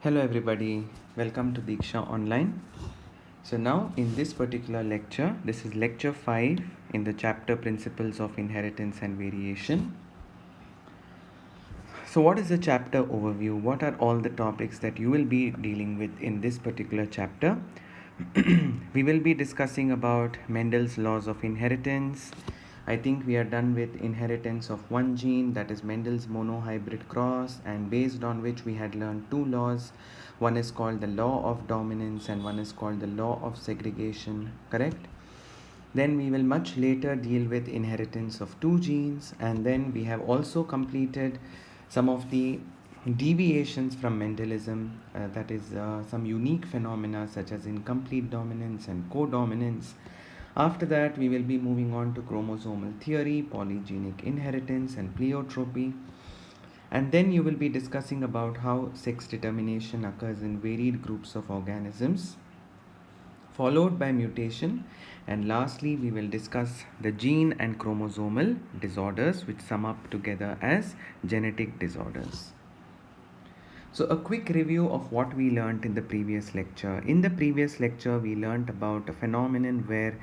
Hello everybody, welcome to Diksha Online. So now in this particular lecture, this is lecture 5 in the chapter Principles of Inheritance and Variation. So what is the chapter overview? What are all the topics that you will be dealing with in this particular chapter? We will be discussing about Mendel's laws of inheritance. I think we are done with inheritance of one gene, that is Mendel's monohybrid cross, and based on which we had learned two laws. One is called the law of dominance and one is called the law of segregation, correct? Then we will much later deal with inheritance of two genes, and then we have also completed some of the deviations from Mendelism, that is some unique phenomena such as incomplete dominance and codominance. After that, we will be moving on to chromosomal theory, polygenic inheritance, and pleiotropy. And then you will be discussing about how sex determination occurs in varied groups of organisms, followed by mutation, and lastly we will discuss the gene and chromosomal disorders, which sum up together as genetic disorders. So a quick review of what we learned in the previous lecture. In the previous lecture we learned about a phenomenon where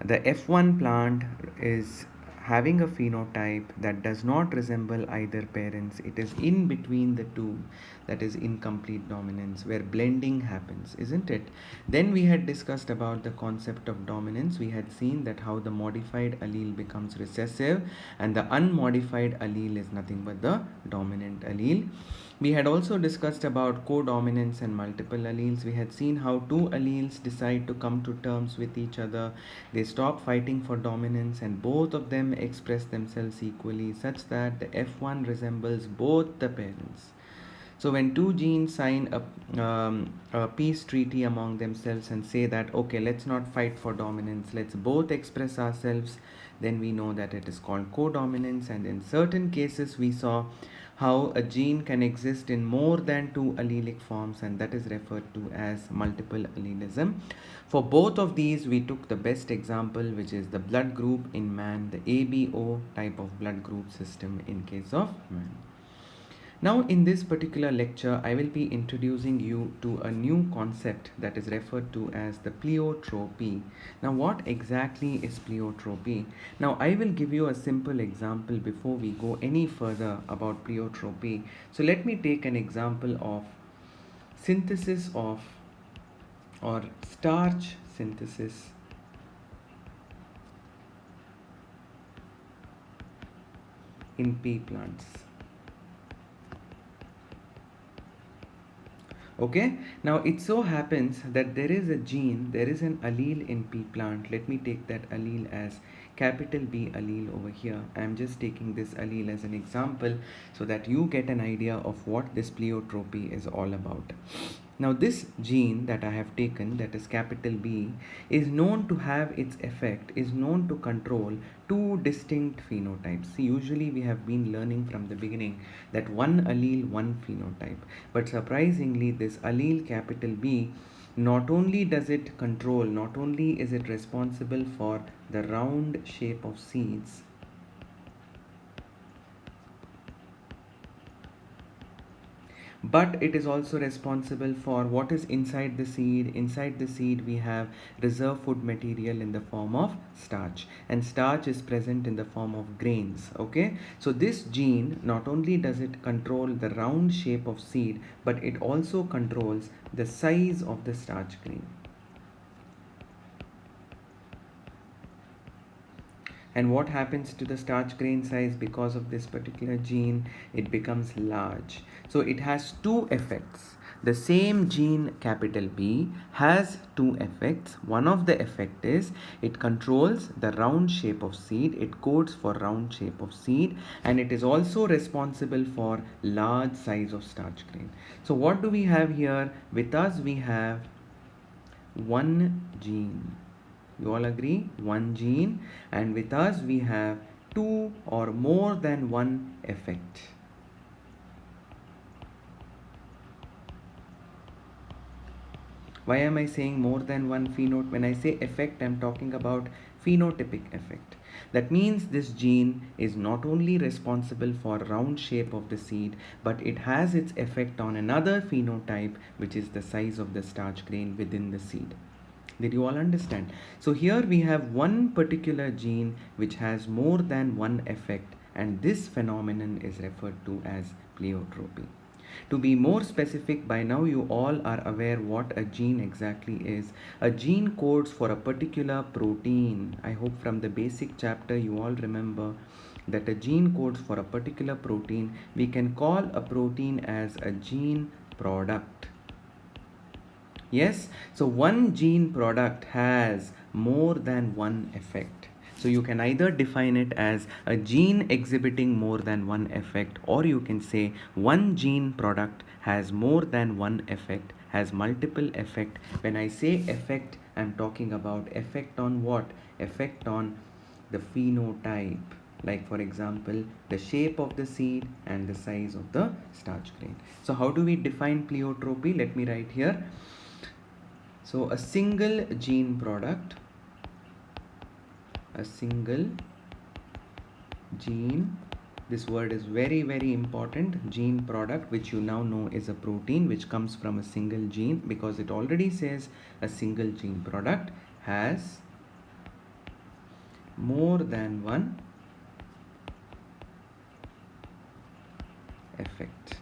the F1 plant is having a phenotype that does not resemble either parents. It is in between the two, that is incomplete dominance, where blending happens, isn't it? Then we had discussed about the concept of dominance. We had seen that how the modified allele becomes recessive and the unmodified allele is nothing but the dominant allele. We had also discussed about codominance and multiple alleles. We had seen how two alleles decide to come to terms with each other. They stop fighting for dominance and both of them express themselves equally, such that the F1 resembles both the parents. So when two genes sign a peace treaty among themselves and say that, okay, let's not fight for dominance, let's both express ourselves, then we know that it is called codominance. And in certain cases we saw how a gene can exist in more than two allelic forms, and that is referred to as multiple allelism. For both of these we took the best example, which is the blood group in man, the ABO type of blood group system in case of man. Now in this particular lecture, I will be introducing you to a new concept that is referred to as the pleiotropy. Now what exactly is pleiotropy? Now I will give you a simple example before we go any further about pleiotropy. So let me take an example of synthesis of or starch synthesis in pea plants. Okay, now it so happens that there is a gene, there is an allele in pea plant. Let me take that allele as capital B allele over here. I am just taking this allele as an example so that you get an idea of what this pleiotropy is all about. Now this gene that I have taken, that is capital B, is known to have its effect, is known to control two distinct phenotypes. See, usually we have been learning from the beginning that one allele, one phenotype. But surprisingly, this allele capital B, not only does it control, not only is it responsible for the round shape of seeds, but it is also responsible for what is inside the seed. Inside the seed we have reserve food material in the form of starch, and starch is present in the form of grains. Okay, so this gene, not only does it control the round shape of seed, but it also controls the size of the starch grain. And what happens to the starch grain size because of this particular gene? It becomes large. So it has two effects. The same gene capital B has two effects. One of the effect is it controls the round shape of seed. It codes for round shape of seed, and it is also responsible for large size of starch grain. So what do we have here? With us we have one gene. You all agree? One gene, and with us we have two or more than one effect. Why am I saying more than one phenotype? When I say effect, I'm talking about phenotypic effect. That means this gene is not only responsible for round shape of the seed, but it has its effect on another phenotype, which is the size of the starch grain within the seed. Did you all understand? So here we have one particular gene which has more than one effect, and this phenomenon is referred to as pleiotropy. To be more specific, by now you all are aware what a gene exactly is. A gene codes for a particular protein. I hope from the basic chapter you all remember that a gene codes for a particular protein. We can call a protein as a gene product. Yes, so one gene product has more than one effect. So you can either define it as a gene exhibiting more than one effect, or you can say one gene product has more than one effect, has multiple effect. When I say effect, I'm talking about effect on what? Effect on the phenotype. Like for example, the shape of the seed and the size of the starch grain. So how do we define pleiotropy? Let me write here. So a single gene product, a single gene, this word is very important, gene product, which you now know is a protein which comes from a single gene, because it already says a single gene product has more than one effect,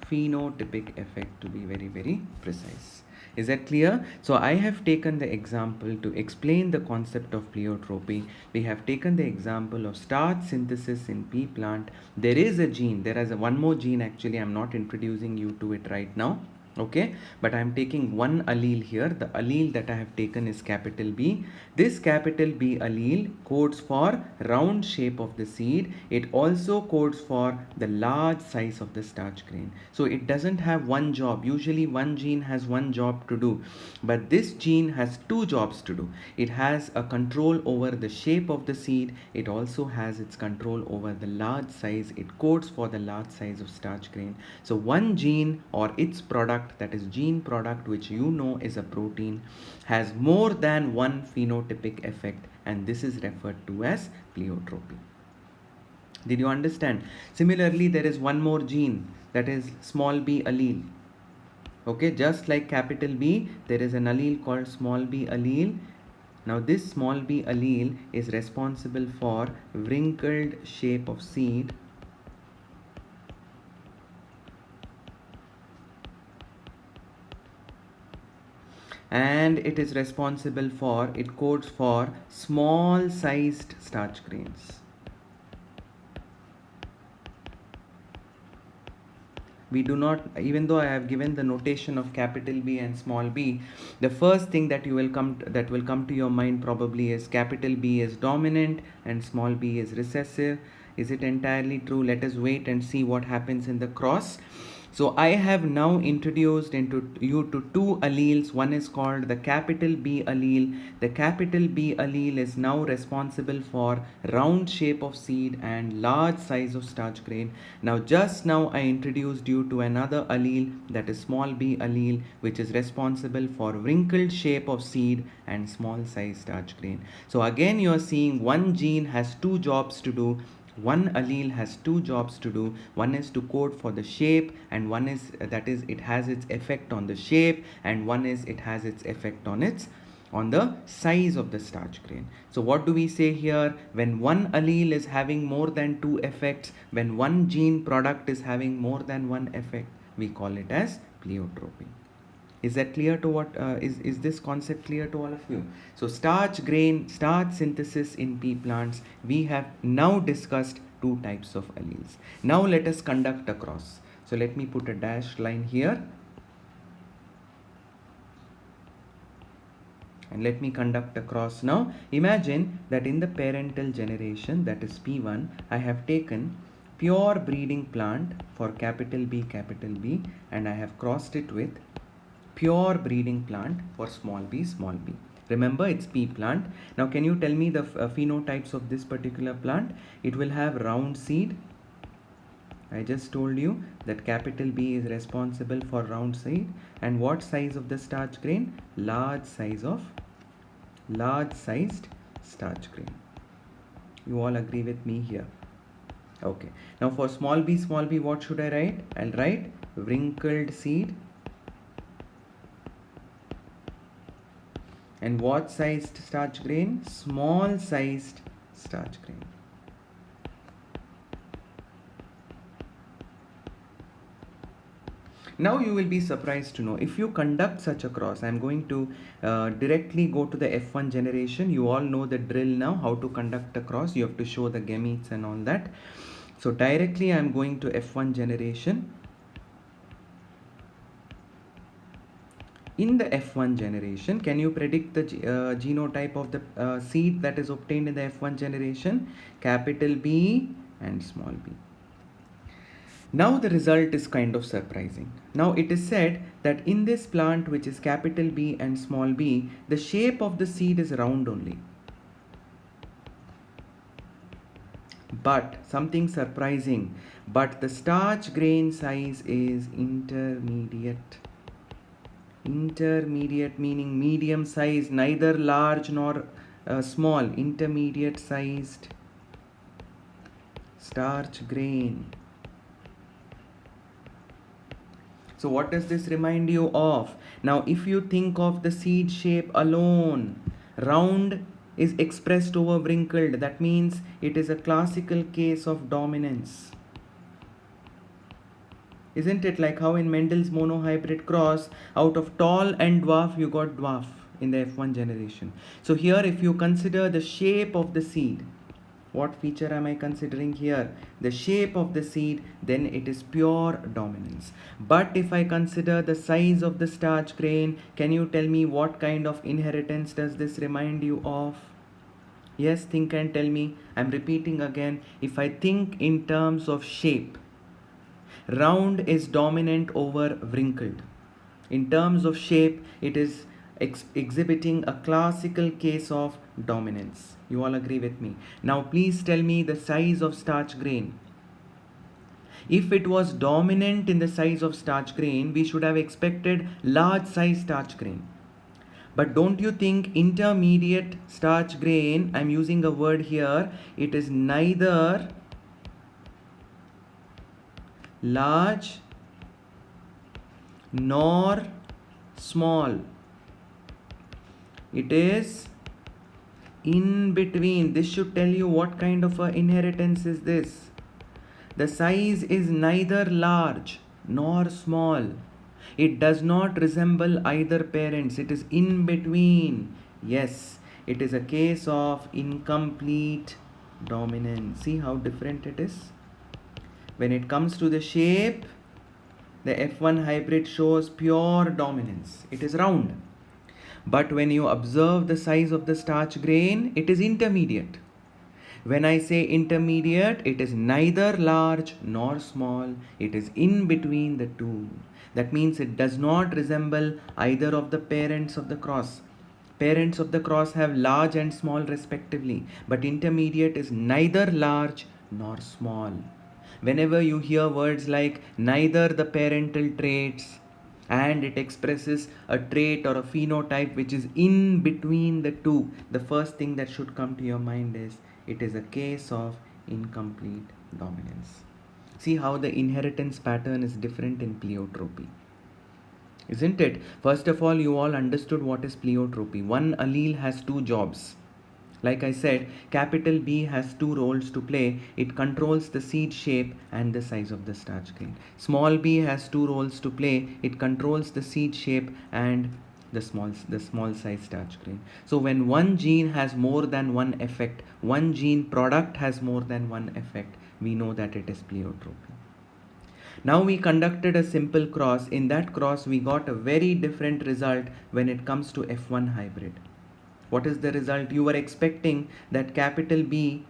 phenotypic effect to be very precise. Is that clear? So I have taken the example to explain the concept of pleiotropy. We have taken the example of starch synthesis in pea plant. There is a gene, there is one more gene actually, I'm not introducing you to it right now. Okay, but I'm taking one allele here. The allele that I have taken is capital B. This capital B allele codes for round shape of the seed. It also codes for the large size of the starch grain. So it doesn't have one job. Usually one gene has one job to do, but this gene has two jobs to do. It has a control over the shape of the seed. It also has its control over the large size. It codes for the large size of starch grain. So one gene or its product, that is gene product, which you know is a protein, has more than one phenotypic effect, and this is referred to as pleiotropy. Did you understand? Similarly, there is one more gene, that is small b allele. Okay, just like capital B, there is an allele called small b allele. Now this small b allele is responsible for wrinkled shape of seed, and it is responsible for, it codes for small sized starch grains. We do not, even though I have given the notation of capital B and small b, the first thing that will come to your mind probably is capital B is dominant and small b is recessive. Is it entirely true? Let us wait and see what happens in the cross. So I have now introduced you to two alleles. One is called the capital B allele. The capital B allele is now responsible for round shape of seed and large size of starch grain. Now just now I introduced you to another allele, that is small b allele, which is responsible for wrinkled shape of seed and small size starch grain. So again you are seeing one gene has two jobs to do. One allele has two jobs to do. One is to code for the shape, and one is, that is, it has its effect on the shape, and one is it has its effect on the size of the starch grain. So what do we say here? When one allele is having more than two effects, when one gene product is having more than one effect, we call it as pleiotropy. Is that clear to what is this concept clear to all of you? So starch synthesis in pea plants, we have now discussed two types of alleles. Now let us conduct a cross. So let me put a dashed line here, and let me conduct a cross now. Imagine that in the parental generation, that is P1, I have taken pure breeding plant for capital B, and I have crossed it with pure breeding plant for small b. Remember, it's pea plant. Now can you tell me the phenotypes of this particular plant? It will have round seed. I just told you that capital B is responsible for round seed. And what size of the starch grain? Large sized starch grain. You all agree with me here? Okay. Now for small b, what should I write? I'll write wrinkled seed. And what sized starch grain? Small sized starch grain. Now you will be surprised to know, if you conduct such a cross, I'm going to directly go to the F1 generation. You all know the drill now, how to conduct a cross. You have to show the gametes and all that. So directly I'm going to F1 generation. In the F1 generation, can you predict the genotype of the seed that is obtained in the F1 generation? Capital B and small b. Now the result is kind of surprising. Now it is said that in this plant, which is capital B and small b, the shape of the seed is round only. But something surprising, but the starch grain size is intermediate. Intermediate meaning medium size, neither large nor small, intermediate sized starch grain. So what does this remind you of? Now if you think of the seed shape alone, round is expressed over wrinkled. That means it is a classical case of dominance. Isn't it like how in Mendel's monohybrid cross, out of tall and dwarf, you got dwarf in the F1 generation. So here if you consider the shape of the seed, what feature am I considering here? The shape of the seed, then it is pure dominance. But if I consider the size of the starch grain, can you tell me what kind of inheritance does this remind you of? Yes, think and tell me. I'm repeating again. If I think in terms of shape, round is dominant over wrinkled. In terms of shape, it is exhibiting a classical case of dominance. You all agree with me? Now please tell me the size of starch grain. If it was dominant in the size of starch grain, we should have expected large size starch grain. But don't you think intermediate starch grain, I'm using a word here, it is neither large nor small. It is in between. This should tell you what kind of a inheritance is this. The size is neither large nor small. It does not resemble either parents. It is in between. Yes, it is a case of incomplete dominance. See how different it is? When it comes to the shape, the F1 hybrid shows pure dominance. It is round. But when you observe the size of the starch grain, it is intermediate. When I say intermediate, it is neither large nor small. It is in between the two. That means it does not resemble either of the parents of the cross. Parents of the cross have large and small respectively, but intermediate is neither large nor small. Whenever you hear words like neither the parental traits, and it expresses a trait or a phenotype which is in between the two, the first thing that should come to your mind is it is a case of incomplete dominance. See how the inheritance pattern is different in pleiotropy, isn't it? First of all, you all understood what is pleiotropy. One allele has two jobs. Like I said, capital B has two roles to play. It controls the seed shape and the size of the starch grain. Small b has two roles to play. It controls the seed shape and the small size starch grain. So when one gene has more than one effect, one gene product has more than one effect, we know that it is pleiotropy. Now we conducted a simple cross. In that cross, we got a very different result when it comes to F1 hybrid. What is the result? You were expecting that capital B,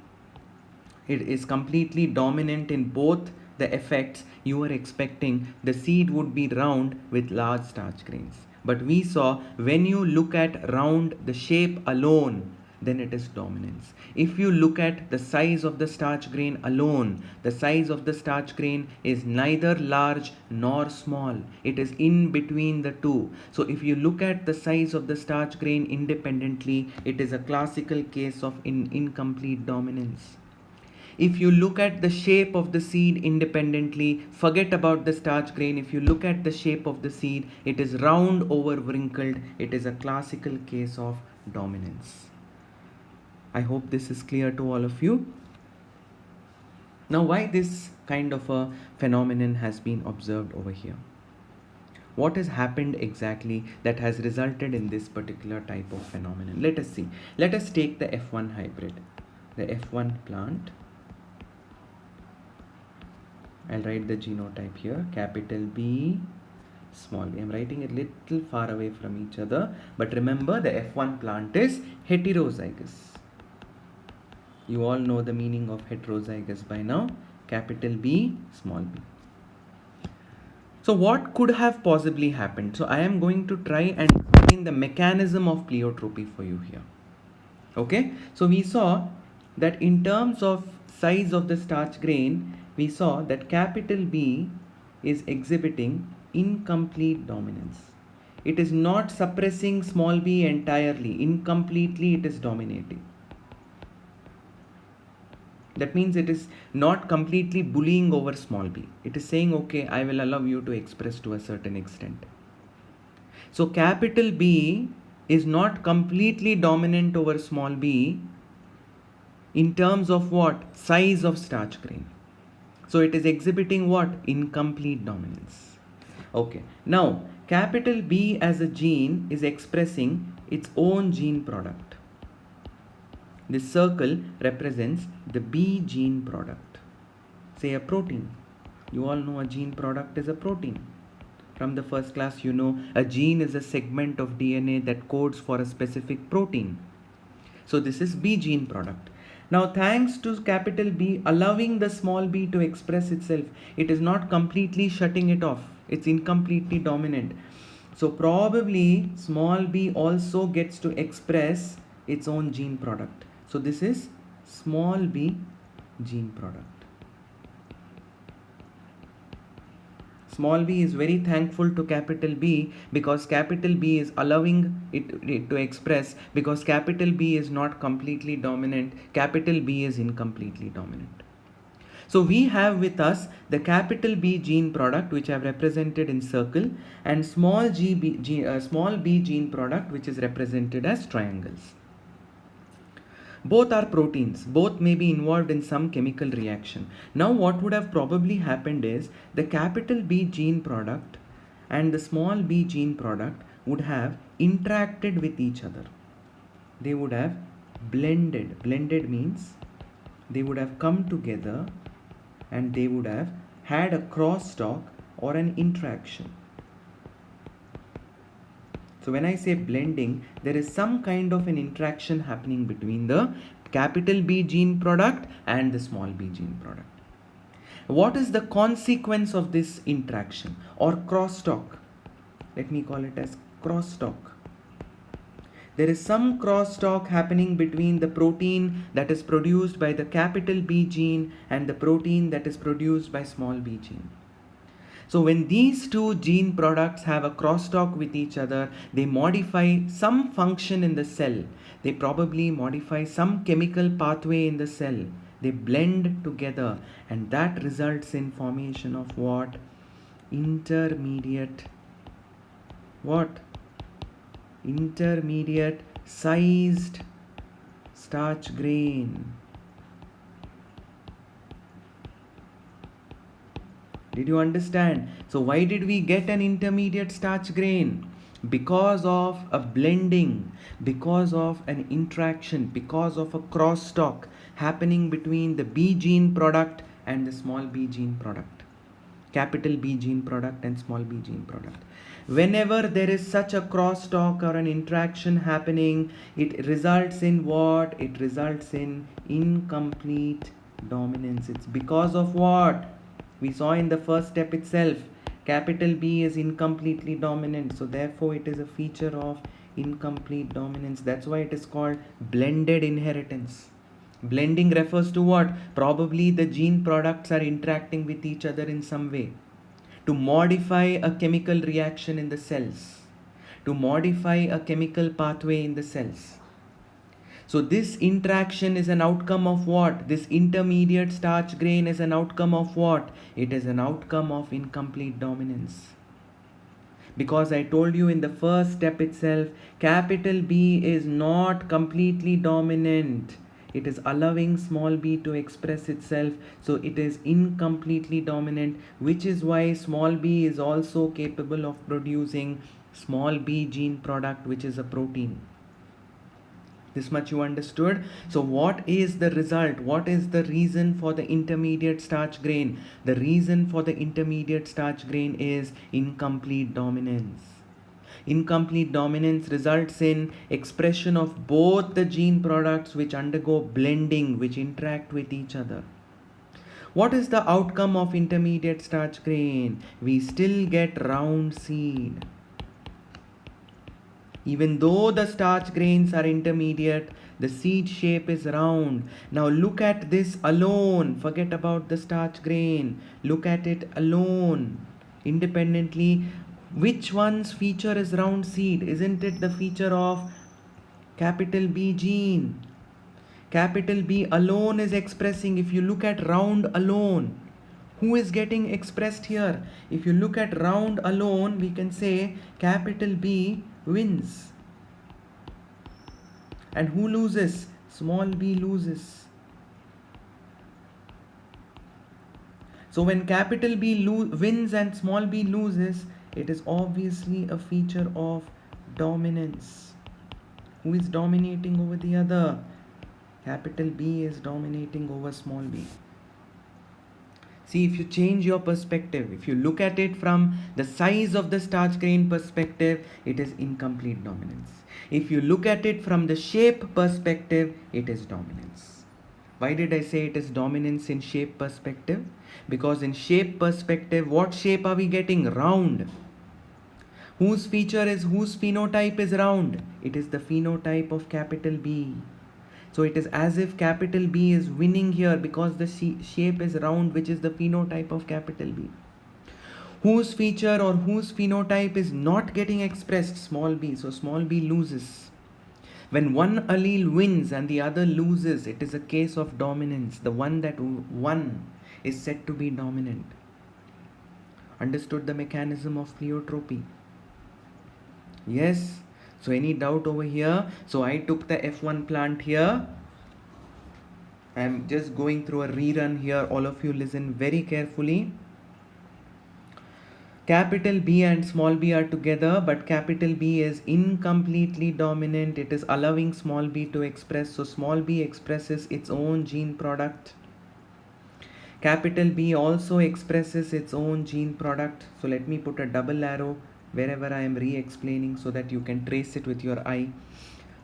it is completely dominant in both the effects. You were expecting the seed would be round with large starch grains. But we saw when you look at round, the shape alone, then it is dominance. If you look at the size of the starch grain alone, the size of the starch grain is neither large nor small. It is in between the two. So if you look at the size of the starch grain independently, it is a classical case of incomplete dominance. If you look at the shape of the seed independently, forget about the starch grain. If you look at the shape of the seed, it is round over wrinkled. It is a classical case of dominance. I hope this is clear to all of you. Now, why this kind of a phenomenon has been observed over here? What has happened exactly that has resulted in this particular type of phenomenon? Let us see. Let us take the F1 hybrid, the F1 plant. I'll write the genotype here, capital B, small b. I'm writing it little far away from each other, but remember the F1 plant is heterozygous. You all know the meaning of heterozygous by now, capital B, small b. So what could have possibly happened? So I am going to try and explain the mechanism of pleiotropy for you here. Okay, so we saw that in terms of size of the starch grain, we saw that capital B is exhibiting incomplete dominance. It is not suppressing small b entirely. Incompletely it is dominating. That means it is not completely bullying over small b. It is saying, okay, I will allow you to express to a certain extent. So capital B is not completely dominant over small b in terms of what? Size of starch grain. So it is exhibiting what? Incomplete dominance. Okay. Now, capital B as a gene is expressing its own gene product. This circle represents the B gene product. Say a protein. You all know a gene product is a protein. From the first class, you know a gene is a segment of DNA that codes for a specific protein. So this is B gene product. Now, thanks to capital B allowing the small b to express itself, it is not completely shutting it off. It's incompletely dominant. So probably small b also gets to express its own gene product. So this is small b gene product. Small b is very thankful to capital B because capital B is allowing it to express, because capital B is not completely dominant, capital B is incompletely dominant. So we have with us the capital B gene product, which I have represented in circle, and small b gene product, which is represented as triangles. Both are proteins. Both may be involved in some chemical reaction. Now what would have probably happened is the capital B gene product and the small b gene product would have interacted with each other. They would have blended. Blended means they would have come together and they would have had a crosstalk or an interaction. So when I say blending, there is some kind of an interaction happening between the capital B gene product and the small b gene product. What is the consequence of this interaction or crosstalk? Let me call it as crosstalk. There is some crosstalk happening between the protein that is produced by the capital B gene and the protein that is produced by small b gene. So when these two gene products have a crosstalk with each other, they modify some function in the cell. They probably modify some chemical pathway in the cell. They blend together, and that results in formation of what? Intermediate sized starch grain. Did you understand? So why did we get an intermediate starch grain? Because of a blending, because of an interaction, because of a crosstalk happening between the B gene product and the small b gene product. Capital B gene product and small b gene product. Whenever there is such a crosstalk or an interaction happening, it results in what? It results in incomplete dominance. It's because of what? We saw in the first step itself, capital B is incompletely dominant. So therefore it is a feature of incomplete dominance. That's why it is called blended inheritance. Blending refers to what? Probably the gene products are interacting with each other in some way to modify a chemical reaction in the cells, to modify a chemical pathway in the cells. So this interaction is an outcome of what? This intermediate starch grain is an outcome of what? It is an outcome of incomplete dominance. Because I told you in the first step itself, capital B is not completely dominant. It is allowing small b to express itself, so it is incompletely dominant, which is why small b is also capable of producing small b gene product, which is a protein. This much you understood. So what is the result? What is the reason for the intermediate starch grain? The reason for the intermediate starch grain is incomplete dominance. Incomplete dominance results in expression of both the gene products which undergo blending, which interact with each other. What is the outcome of intermediate starch grain? We still get round seed. Even though the starch grains are intermediate, the seed shape is round. Now look at this alone. Forget about the starch grain. Look at it alone, independently. Which one's feature is round seed? Isn't it the feature of capital B gene? Capital B alone is expressing. If you look at round alone, who is getting expressed here? If you look at round alone, we can say capital B wins. And who loses? Small b loses. So when capital B wins and small b loses, it is obviously a feature of dominance. Who is dominating over the other? Capital B is dominating over small b. See, if you change your perspective, if you look at it from the size of the starch grain perspective, it is incomplete dominance. If you look at it from the shape perspective, it is dominance. Why did I say it is dominance in shape perspective? Because in shape perspective, what shape are we getting? Round. Whose feature is, whose phenotype is round? It is the phenotype of capital B. So it is as if capital B is winning here because the shape is round, which is the phenotype of capital B. Whose feature or whose phenotype is not getting expressed? Small b. So small b loses. When one allele wins and the other loses, it is a case of dominance. The one that won is said to be dominant. Understood the mechanism of pleiotropy? Yes. So any doubt over here? So I took the F1 plant here. I'm just going through a rerun here. All of you listen very carefully. Capital B and small b are together, but capital B is incompletely dominant. It is allowing small b to express. So small b expresses its own gene product. Capital B also expresses its own gene product. So let me put a double arrow wherever I am re-explaining so that you can trace it with your eye.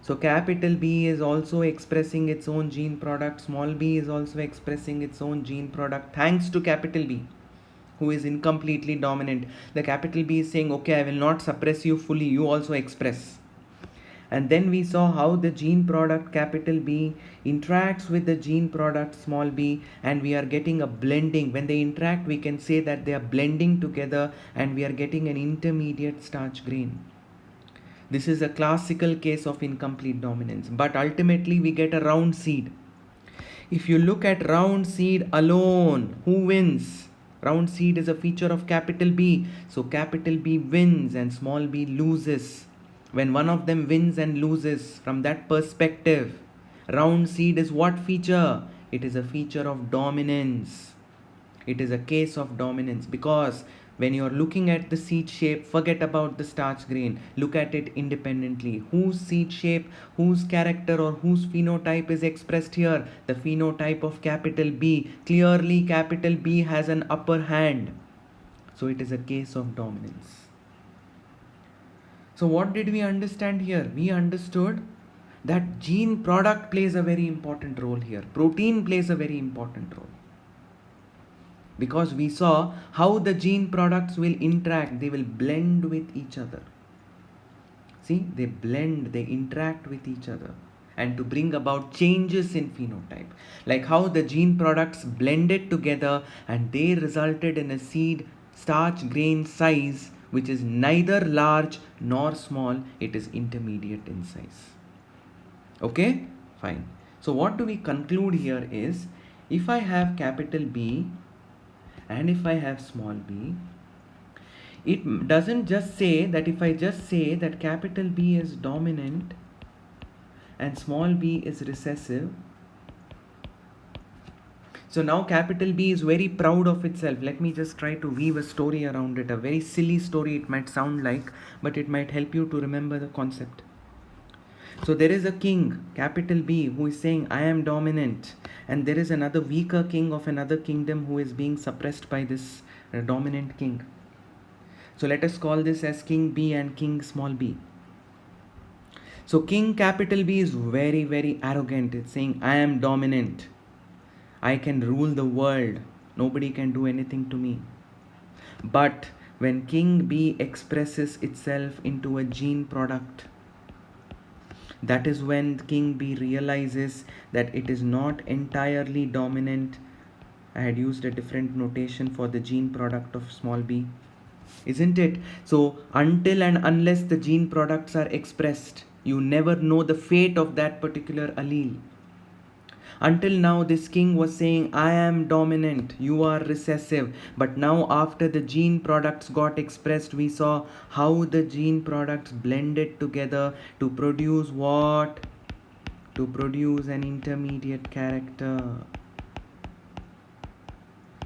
So capital B is also expressing its own gene product. Small b is also expressing its own gene product thanks to capital B, who is incompletely dominant. The capital B is saying, okay, I will not suppress you fully, you also express. And then we saw how the gene product capital B interacts with the gene product small b, and we are getting a blending. When they interact, we can say that they are blending together and we are getting an intermediate starch grain. This is a classical case of incomplete dominance, but ultimately we get a round seed. If you look at round seed alone, who wins? Round seed is a feature of capital B. So capital B wins and small b loses. When one of them wins and loses, from that perspective, round seed is what feature? It is a feature of dominance. It is a case of dominance because when you are looking at the seed shape, forget about the starch grain. Look at it independently. Whose seed shape, whose character or whose phenotype is expressed here? The phenotype of capital B. Clearly capital B has an upper hand. So it is a case of dominance. So what did we understand here? We understood that gene product plays a very important role here. Protein plays a very important role. Because we saw how the gene products will interact, they will blend with each other. See, they blend, they interact with each other, and to bring about changes in phenotype. Like how the gene products blended together and they resulted in a seed starch grain size which is neither large nor small, it is intermediate in size. Okay, fine. So, what do we conclude here is, if I have capital B and if I have small b, it doesn't just say that if I just say that capital B is dominant and small b is recessive. So now capital B is very proud of itself. Let me just try to weave a story around it. A very silly story it might sound like, but it might help you to remember the concept. So there is a king, capital B, who is saying, I am dominant. And there is another weaker king of another kingdom who is being suppressed by this dominant king. So let us call this as king B and king small b. So king capital B is very, very arrogant. It's saying, I am dominant. I can rule the world. Nobody can do anything to me. But when king B expresses itself into a gene product, that is when king B realizes that it is not entirely dominant. I had used a different notation for the gene product of small b, isn't it? So until and unless the gene products are expressed, you never know the fate of that particular allele. Until now, this king was saying, I am dominant, you are recessive. But now, after the gene products got expressed, we saw how the gene products blended together to produce what? To produce an intermediate character.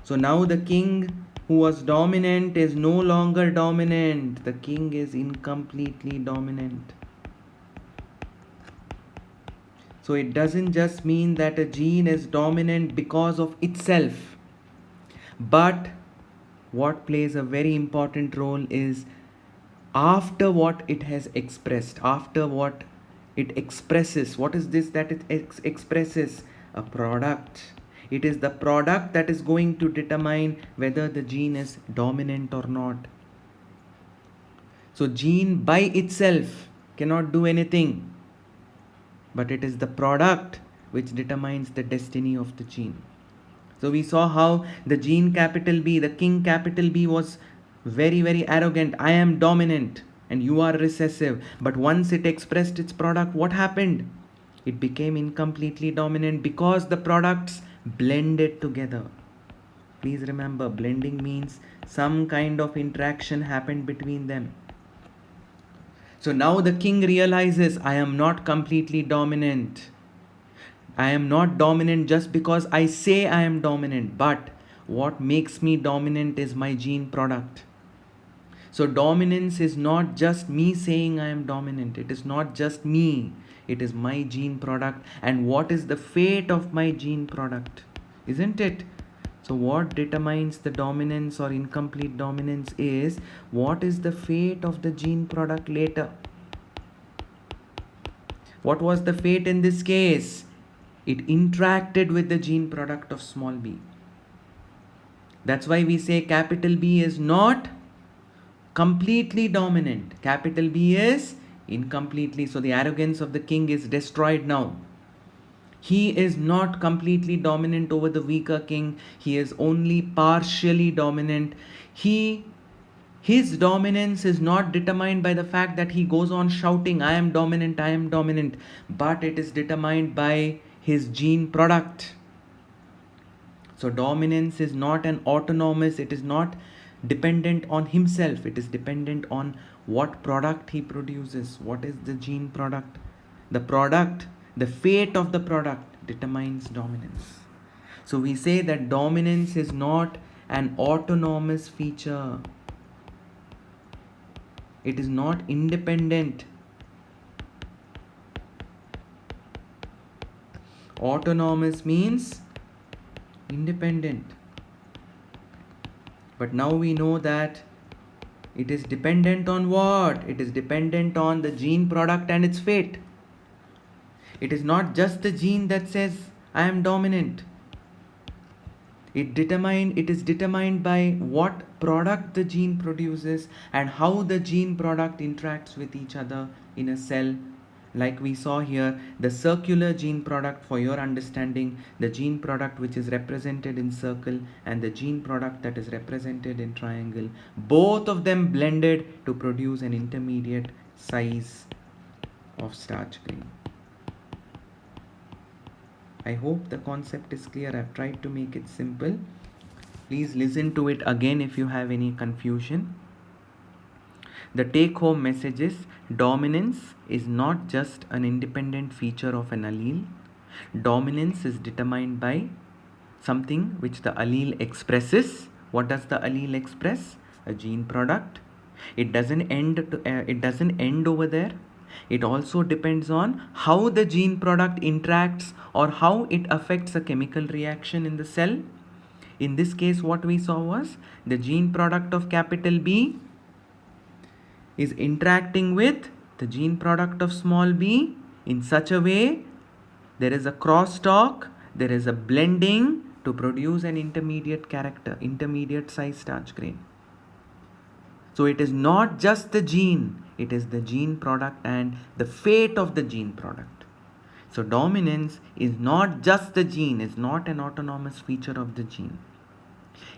So now the king who was dominant is no longer dominant. The king is incompletely dominant. So it doesn't just mean that a gene is dominant because of itself, but what plays a very important role is after what it has expressed, after what it expresses. What is this that it expresses? A product. It is the product that is going to determine whether the gene is dominant or not. So gene by itself cannot do anything, but it is the product which determines the destiny of the gene. So we saw how the gene capital B, the king capital B, was very, very arrogant. I am dominant and you are recessive. But once it expressed its product, what happened? It became incompletely dominant because the products blended together. Please remember, blending means some kind of interaction happened between them. So now the king realizes, I am not completely dominant. I am not dominant just because I say I am dominant, but what makes me dominant is my gene product. So dominance is not just me saying I am dominant. It is not just me. It is my gene product. And what is the fate of my gene product? Isn't it? So what determines the dominance or incomplete dominance is what is the fate of the gene product later. What was the fate in this case? It interacted with the gene product of small b. That's why we say capital B is not completely dominant. Capital B is incompletely. So the arrogance of the king is destroyed now. He is not completely dominant over the weaker king. He is only partially dominant. His dominance is not determined by the fact that he goes on shouting, I am dominant, I am dominant. But it is determined by his gene product. So dominance is not an autonomous, it is not dependent on himself. It is dependent on what product he produces. What is the gene product? The product, the fate of the product determines dominance. So we say that dominance is not an autonomous feature. It is not independent. Autonomous means independent. But now we know that it is dependent on what? It is dependent on the gene product and its fate. It is not just the gene that says I am dominant. It is determined by what product the gene produces and how the gene product interacts with each other in a cell. Like we saw here, the circular gene product, for your understanding, the gene product which is represented in circle and the gene product that is represented in triangle, both of them blended to produce an intermediate size of starch grain. I hope the concept is clear. I've tried to make it simple. Please listen to it again if you have any confusion. The take-home message is dominance is not just an independent feature of an allele. Dominance is determined by something which the allele expresses. What does the allele express? A gene product. It doesn't end over there. It also depends on how the gene product interacts or how it affects a chemical reaction in the cell. In this case, what we saw was the gene product of capital B is interacting with the gene product of small b in such a way there is a crosstalk, there is a blending to produce an intermediate size starch grain. So it is not just the gene, it is the gene product and the fate of the gene product. So dominance is not just the gene, is not an autonomous feature of the gene.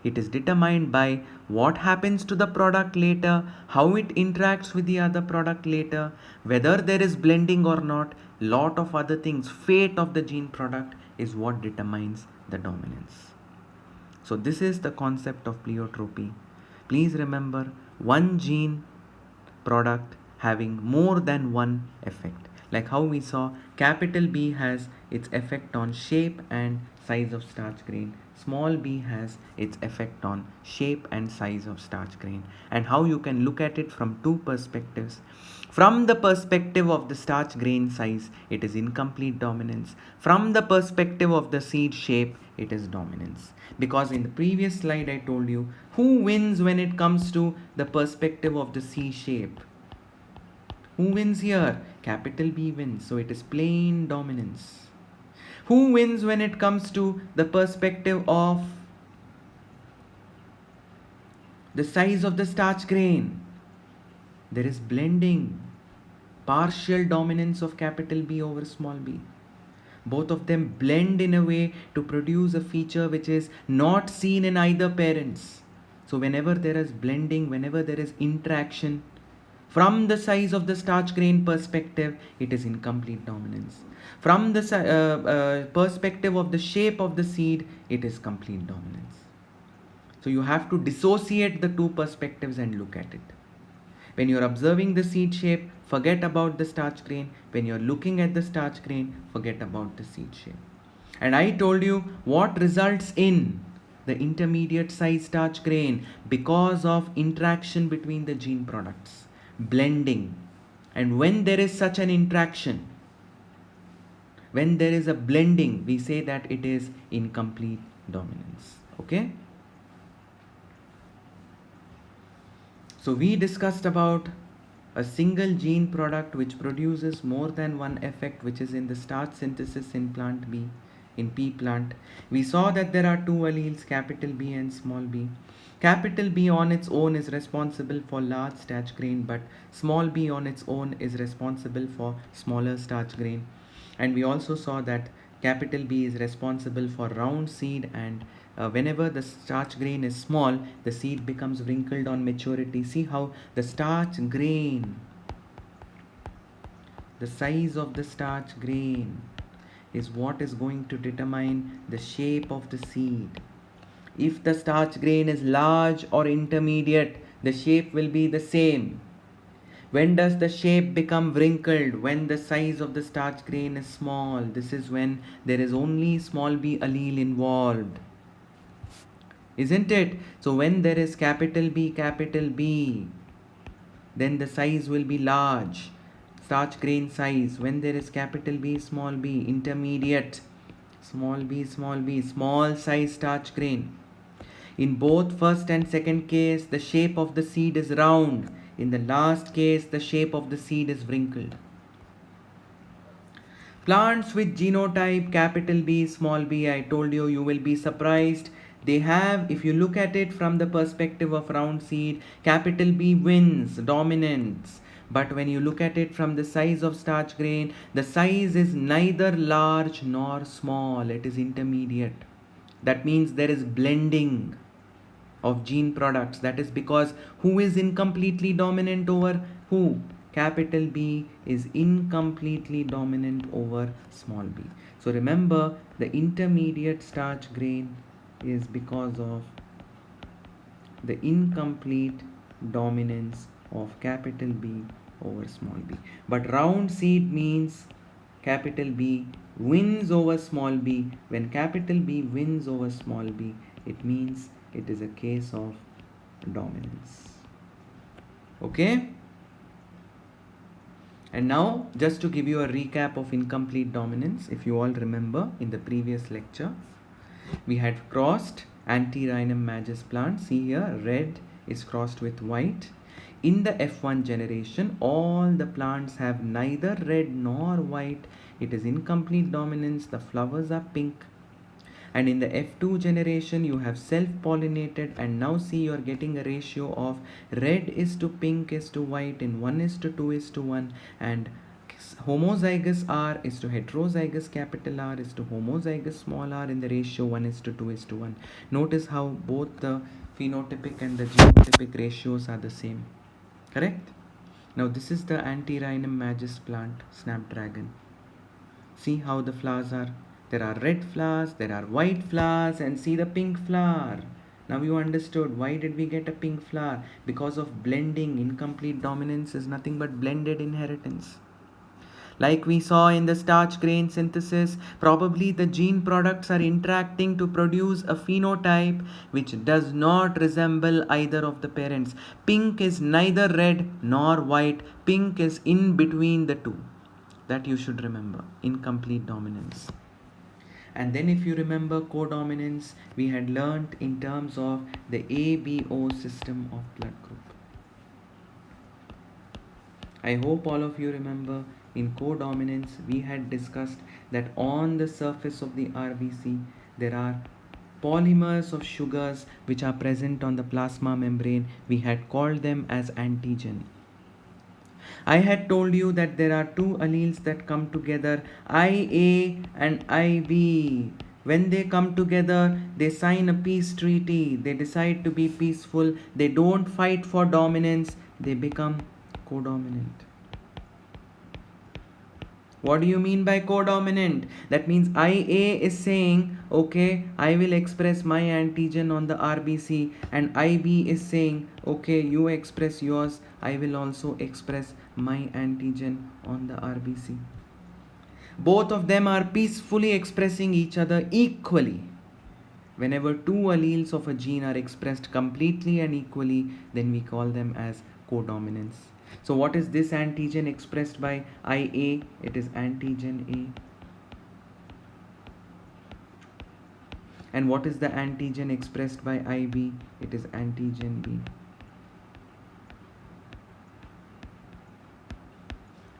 It is determined by what happens to the product later, how it interacts with the other product later, whether there is blending or not, lot of other things. Fate of the gene product is what determines the dominance. So this is the concept of pleiotropy. Please remember, one gene product having more than one effect. Like how we saw, capital B has its effect on shape and size of starch grain. Small b has its effect on shape and size of starch grain. And how you can look at it from two perspectives. From the perspective of the starch grain size, it is incomplete dominance. From the perspective of the seed shape, it is dominance. Because in the previous slide I told you, who wins when it comes to the perspective of the seed shape? Who wins here? Capital B wins. So it is plain dominance. Who wins when it comes to the perspective of the size of the starch grain? There is blending, partial dominance of capital B over small b. Both of them blend in a way to produce a feature which is not seen in either parents. So whenever there is blending, whenever there is interaction, from the size of the starch grain perspective, it is incomplete dominance. From the perspective of the shape of the seed, it is complete dominance. So you have to dissociate the two perspectives and look at it. When you're observing the seed shape, forget about the starch grain. When you're looking at the starch grain, forget about the seed shape. And I told you what results in the intermediate size starch grain because of interaction between the gene products, blending. And when there is such an interaction, when there is a blending, we say that it is incomplete dominance. Okay? So we discussed about a single gene product which produces more than one effect, which is in the starch synthesis in plant B, in pea plant. We saw that there are two alleles, capital B and small b. Capital B on its own is responsible for large starch grain, but small b on its own is responsible for smaller starch grain. And we also saw that capital B is responsible for round seed, and whenever the starch grain is small, the seed becomes wrinkled on maturity. See how the starch grain, the size of the starch grain is what is going to determine the shape of the seed. If the starch grain is large or intermediate, the shape will be the same. When does the shape become wrinkled? When the size of the starch grain is small. This is when there is only small b allele involved. Isn't it? So when there is capital B, then the size will be large. Starch grain size. When there is capital B, small b, intermediate, small b, small size starch grain. In both first and second case, the shape of the seed is round. In the last case, the shape of the seed is wrinkled. Plants with genotype capital B, small b, I told you, you will be surprised. They have, if you look at it from the perspective of round seed, capital B wins, dominance. But when you look at it from the size of starch grain, the size is neither large nor small, it is intermediate. That means there is blending of gene products. That is because who is incompletely dominant over who? Capital B is incompletely dominant over small b. So remember, the intermediate starch grain is because of the incomplete dominance of capital B over small b. But round seed means capital B wins over small b. When capital B wins over small b, it means it is a case of dominance. Okay? And now, just to give you a recap of incomplete dominance, if you all remember in the previous lecture, we had crossed Antirrhinum majus plant. See here, red is crossed with white. In the F1 generation, all the plants have neither red nor white. It is incomplete dominance. The flowers are pink. And in the F2 generation, you have self-pollinated, and now see you are getting a ratio of red is to pink is to white in 1 is to 2 is to 1, and homozygous R is to heterozygous capital R is to homozygous small r in the ratio 1 is to 2 is to 1. Notice how both the phenotypic and the genotypic ratios are the same. Correct? Now this is the Antirrhinum majus plant, snapdragon. See how the flowers are. There are red flowers, there are white flowers, and see the pink flower. Now you understood why did we get a pink flower? Because of blending. Incomplete dominance is nothing but blended inheritance. Like we saw in the starch grain synthesis, probably the gene products are interacting to produce a phenotype which does not resemble either of the parents. Pink is neither red nor white. Pink is in between the two. That you should remember. Incomplete dominance. And then if you remember codominance, we had learnt in terms of the ABO system of blood group. I hope all of you remember in codominance we had discussed that on the surface of the RBC there are polymers of sugars which are present on the plasma membrane. We had called them as antigen. I had told you that there are two alleles that come together, IA and IB. When they come together, they sign a peace treaty. They decide to be peaceful. They don't fight for dominance. They become codominant. What do you mean by codominant? That means IA is saying, okay, I will express my antigen on the RBC, and IB is saying, okay, you express yours, I will also express my antigen on the RBC. Both of them are peacefully expressing each other equally. Whenever two alleles of a gene are expressed completely and equally, then we call them as codominance. So what is this antigen expressed by IA? It is antigen A. And what is the antigen expressed by IB? It is antigen B.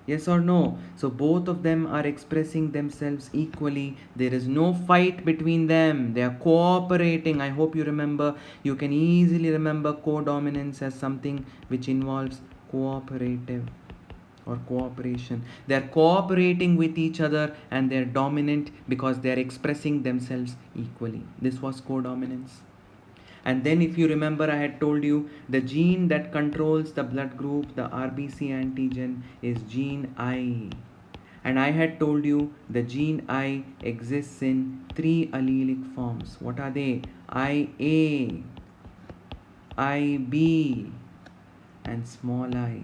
Yes or no? So both of them are expressing themselves equally. There is no fight between them. They are cooperating. I hope you remember. You can easily remember codominance as something which involves cooperative or cooperation. They are cooperating with each other and they are dominant because they are expressing themselves equally. This was codominance. And then if you remember, I had told you the gene that controls the blood group, the RBC antigen, is gene I. And I had told you the gene I exists in three allelic forms. What are they? IA, IB, and small I.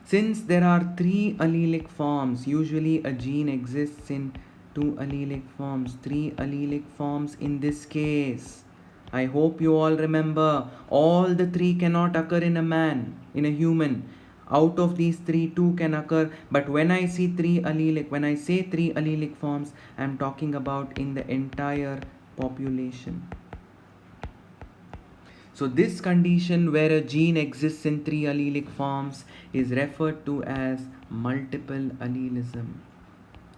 Since there are three allelic forms, usually a gene exists in two allelic forms, three allelic forms in this case. I hope you all remember, all the three cannot occur in a man, in a human. Out of these three, two can occur, but when I say three allelic forms, I am talking about in the entire population. So this condition where a gene exists in three allelic forms is referred to as multiple allelism.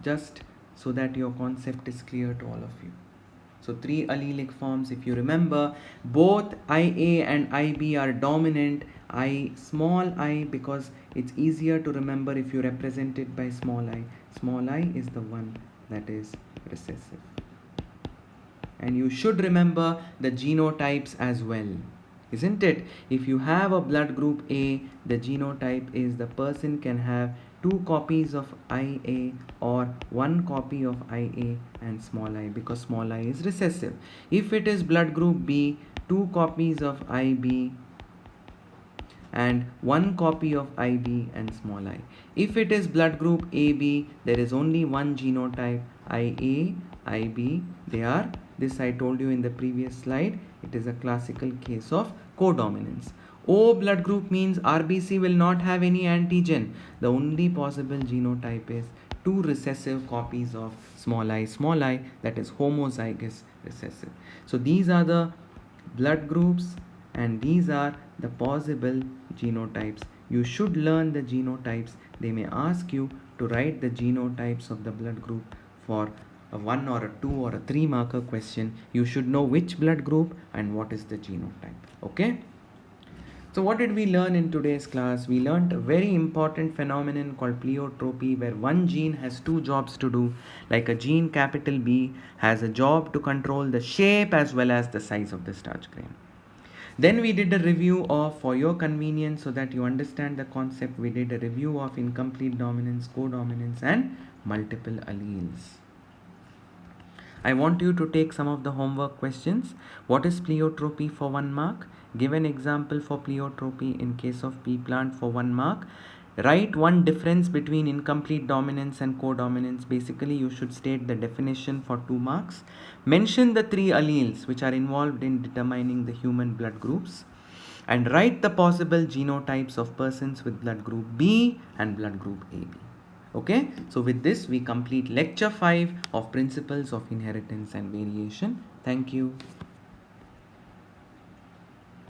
Just so that your concept is clear to all of you. So 3 allelic forms, if you remember, both IA and IB are dominant. I small I, because it's easier to remember if you represent it by small I. Small I is the one that is recessive. And you should remember the genotypes as well, isn't it? If you have a blood group A, the genotype is the person can have 2 copies of IA or 1 copy of IA and small I, because small I is recessive. If it is blood group B, 2 copies of IB and 1 copy of IB and small I. If it is blood group AB, there is only one genotype, IA, IB. They are, this I told you in the previous slide, it is a classical case of codominance. O blood group means RBC will not have any antigen. The only possible genotype is 2 recessive copies of small I, that is homozygous recessive. So these are the blood groups and these are the possible genotypes. You should learn the genotypes. They may ask you to write the genotypes of the blood group for a 1 or a 2 or a 3 marker question. You should know which blood group and what is the genotype. Okay? So what did we learn in today's class? We learned a very important phenomenon called pleiotropy, where one gene has 2 jobs to do. Like a gene capital B has a job to control the shape as well as the size of the starch grain. Then we did a review of, for your convenience so that you understand the concept, we did a review of incomplete dominance, codominance and multiple alleles. I want you to take some of the homework questions. What is pleiotropy for 1 mark? Give an example for pleiotropy in case of pea plant for 1 mark. Write one difference between incomplete dominance and codominance. Basically, you should state the definition for 2 marks. Mention the 3 alleles which are involved in determining the human blood groups. And write the possible genotypes of persons with blood group B and blood group AB. Okay, so with this we complete lecture 5 of principles of inheritance and variation. Thank you.